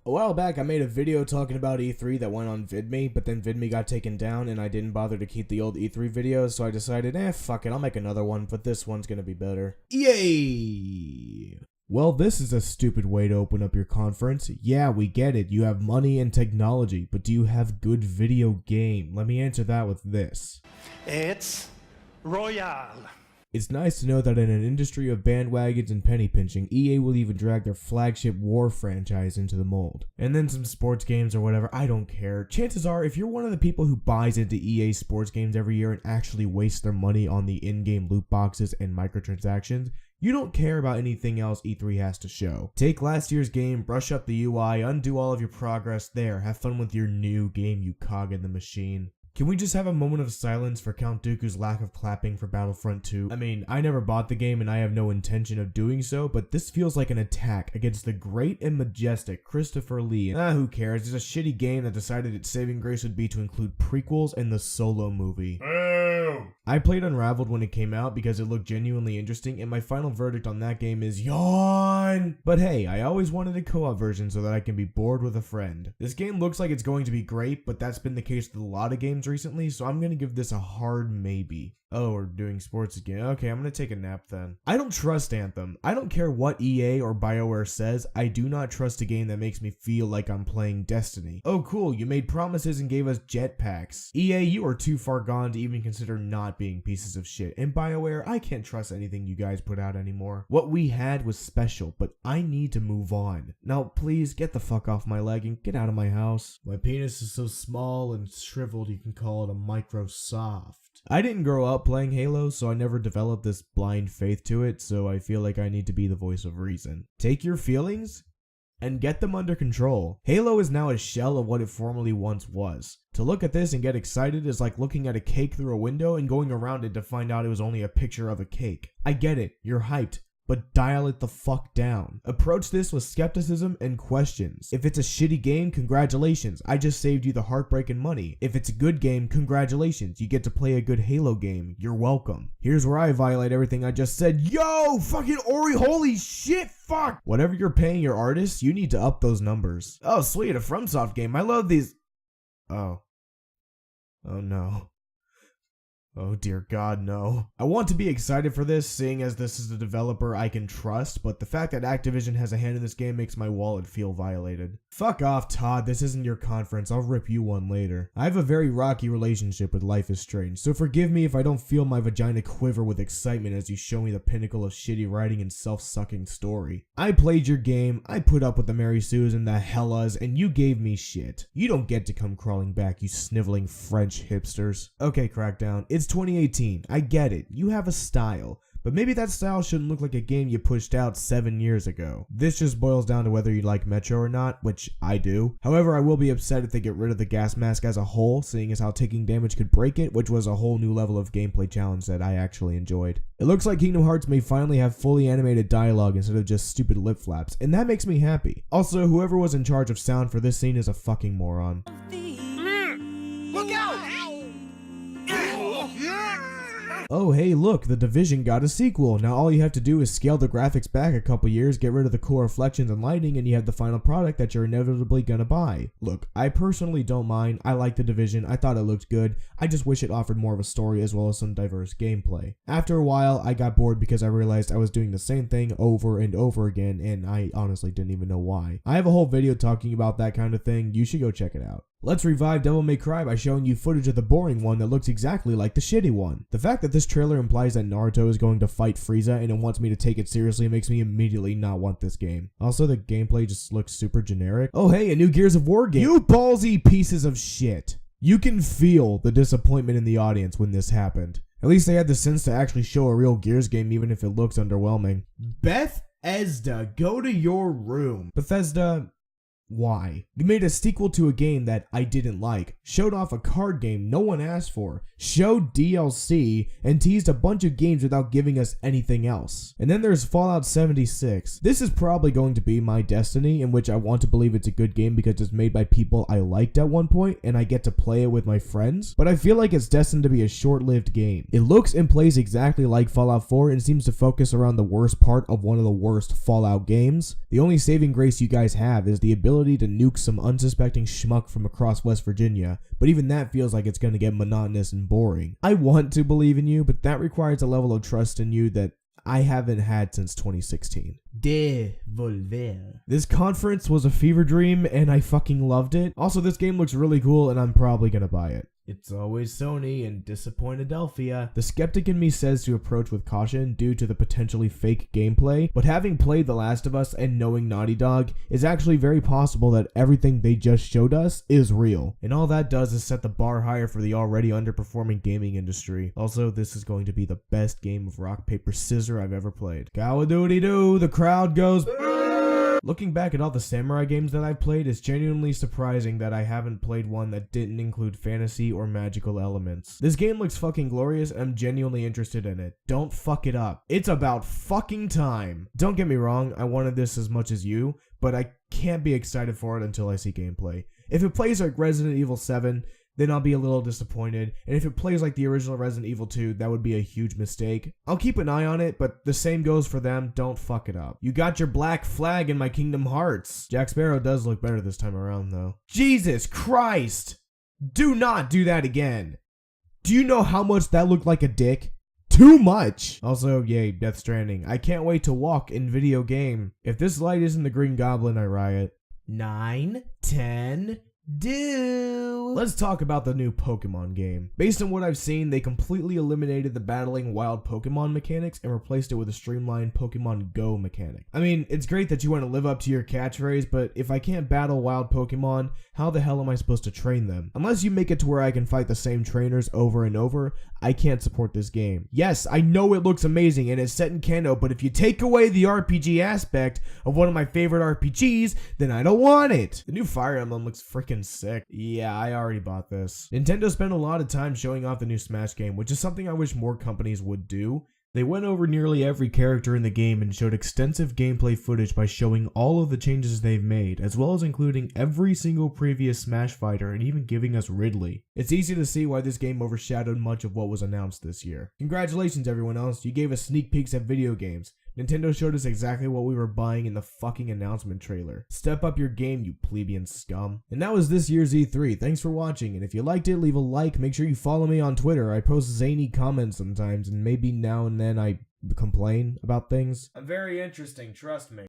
A while back, I made a video talking about E3 that went on VidMe, but then VidMe got taken down and I didn't bother to keep the old E3 videos, so I decided, fuck it, I'll make another one, but this one's gonna be better. Yay! Well, this is a stupid way to open up your conference. Yeah, we get it, you have money and technology, but do you have good video game? Let me answer that with this. It's Royale. It's nice to know that in an industry of bandwagons and penny pinching, EA will even drag their flagship war franchise into the mold. And then some sports games or whatever, I don't care. Chances are, if you're one of the people who buys into EA sports games every year and actually wastes their money on the in-game loot boxes and microtransactions, you don't care about anything else E3 has to show. Take last year's game, brush up the UI, undo all of your progress there, have fun with your new game, you cog in the machine. Can we just have a moment of silence for Count Dooku's lack of clapping for Battlefront 2? I mean, I never bought the game and I have no intention of doing so, but this feels like an attack against the great and majestic Christopher Lee. Who cares? It's a shitty game that decided its saving grace would be to include prequels and the Solo movie. I played Unraveled when it came out because it looked genuinely interesting, and my final verdict on that game is yawn! But hey, I always wanted a co-op version so that I can be bored with a friend. This game looks like it's going to be great, but that's been the case with a lot of games recently, so I'm gonna give this a hard maybe. Oh, we're doing sports again. Okay, I'm gonna take a nap then. I don't trust Anthem. I don't care what EA or BioWare says, I do not trust a game that makes me feel like I'm playing Destiny. Oh cool, you made promises and gave us jetpacks. EA, you are too far gone to even consider not being pieces of shit. And BioWare, I can't trust anything you guys put out anymore. What we had was special, but I need to move on. Now please, get the fuck off my leg and get out of my house. My penis is so small and shriveled you can call it a Microsoft. I didn't grow up playing Halo, so I never developed this blind faith to it, so I feel like I need to be the voice of reason. Take your feelings and get them under control. Halo is now a shell of what it formerly once was. To look at this and get excited is like looking at a cake through a window and going around it to find out it was only a picture of a cake. I get it, you're hyped, but dial it the fuck down. Approach this with skepticism and questions. If it's a shitty game, congratulations, I just saved you the heartbreak and money. If it's a good game, congratulations, you get to play a good Halo game, you're welcome. Here's where I violate everything I just said. Yo, fucking Ori, holy shit, fuck! Whatever you're paying your artists, you need to up those numbers. Oh sweet, a FromSoft game, I love these. Oh no. Oh dear God, no. I want to be excited for this, seeing as this is a developer I can trust, but the fact that Activision has a hand in this game makes my wallet feel violated. Fuck off, Todd, this isn't your conference, I'll rip you one later. I have a very rocky relationship with Life is Strange, so forgive me if I don't feel my vagina quiver with excitement as you show me the pinnacle of shitty writing and self-sucking story. I played your game, I put up with the Mary Sues and the Hellas, and you gave me shit. You don't get to come crawling back, you sniveling French hipsters. Okay, Crackdown, it's 2018, I get it, you have a style, but maybe that style shouldn't look like a game you pushed out 7 years ago. This just boils down to whether you like Metro or not, which I do. However, I will be upset if they get rid of the gas mask as a whole, seeing as how taking damage could break it, which was a whole new level of gameplay challenge that I actually enjoyed. It looks like Kingdom Hearts may finally have fully animated dialogue instead of just stupid lip flaps, and that makes me happy. Also, whoever was in charge of sound for this scene is a fucking moron. Look out! Oh hey look, The Division got a sequel. Now all you have to do is scale the graphics back a couple years, get rid of the cool reflections and lighting, and you have the final product that you're inevitably gonna buy. Look, I personally don't mind, I like The Division, I thought it looked good, I just wish it offered more of a story as well as some diverse gameplay. After a while, I got bored because I realized I was doing the same thing over and over again, and I honestly didn't even know why. I have a whole video talking about that kind of thing, you should go check it out. Let's revive Devil May Cry by showing you footage of the boring one that looks exactly like the shitty one. The fact that this trailer implies that Naruto is going to fight Frieza and it wants me to take it seriously makes me immediately not want this game. Also, the gameplay just looks super generic. Oh hey, a new Gears of War game. You ballsy pieces of shit. You can feel the disappointment in the audience when this happened. At least they had the sense to actually show a real Gears game even if it looks underwhelming. Bethesda, go to your room. Bethesda... Why? You made a sequel to a game that I didn't like, showed off a card game no one asked for, showed DLC, and teased a bunch of games without giving us anything else. And then there's Fallout 76. This is probably going to be my Destiny, in which I want to believe it's a good game because it's made by people I liked at one point, and I get to play it with my friends, but I feel like it's destined to be a short-lived game. It looks and plays exactly like Fallout 4 and seems to focus around the worst part of one of the worst Fallout games. The only saving grace you guys have is the ability ability to nuke some unsuspecting schmuck from across West Virginia, but even that feels like it's gonna get monotonous and boring. I want to believe in you, but that requires a level of trust in you that I haven't had since 2016. Devolver. This conference was a fever dream and I fucking loved it. Also, this game looks really cool and I'm probably gonna buy it. It's always Sony and Disappointadelphia. The skeptic in me says to approach with caution due to the potentially fake gameplay, but having played The Last of Us and knowing Naughty Dog, it's actually very possible that everything they just showed us is real. And all that does is set the bar higher for the already underperforming gaming industry. Also, this is going to be the best game of rock, paper, scissors I've ever played. Cow-a-doodie-doo, the crowd goes... Looking back at all the samurai games that I've played, it's genuinely surprising that I haven't played one that didn't include fantasy or magical elements. This game looks fucking glorious and I'm genuinely interested in it. Don't fuck it up. It's about fucking time. Don't get me wrong, I wanted this as much as you, but I can't be excited for it until I see gameplay. If it plays like Resident Evil 7, then I'll be a little disappointed, and if it plays like the original Resident Evil 2, that would be a huge mistake. I'll keep an eye on it, but the same goes for them, don't fuck it up. You got your black flag in my Kingdom Hearts. Jack Sparrow does look better this time around, though. Jesus Christ! Do not do that again! Do you know how much that looked like a dick? Too much! Also, yay, Death Stranding. I can't wait to walk in video game. If this light isn't the Green Goblin, I riot. 9, 10... Let's talk about the new Pokemon game. Based on what I've seen, they completely eliminated the battling wild Pokemon mechanics and replaced it with a streamlined Pokemon Go mechanic. I mean, it's great that you want to live up to your catchphrase, but if I can't battle wild Pokemon, how the hell am I supposed to train them? Unless you make it to where I can fight the same trainers over and over, I can't support this game. Yes, I know it looks amazing and it's set in Kanto, but if you take away the RPG aspect of one of my favorite RPGs, then I don't want it. The new Fire Emblem looks freaking sick. Yeah, I already bought this. Nintendo spent a lot of time showing off the new Smash game, which is something I wish more companies would do. They went over nearly every character in the game and showed extensive gameplay footage by showing all of the changes they've made, as well as including every single previous Smash fighter and even giving us Ridley. It's easy to see why this game overshadowed much of what was announced this year. Congratulations everyone else, you gave us sneak peeks at video games. Nintendo showed us exactly what we were buying in the fucking announcement trailer. Step up your game, you plebeian scum. And that was this year's E3. Thanks for watching, and if you liked it, leave a like. Make sure you follow me on Twitter. I post zany comments sometimes, and maybe now and then I complain about things. I'm very interesting, trust me.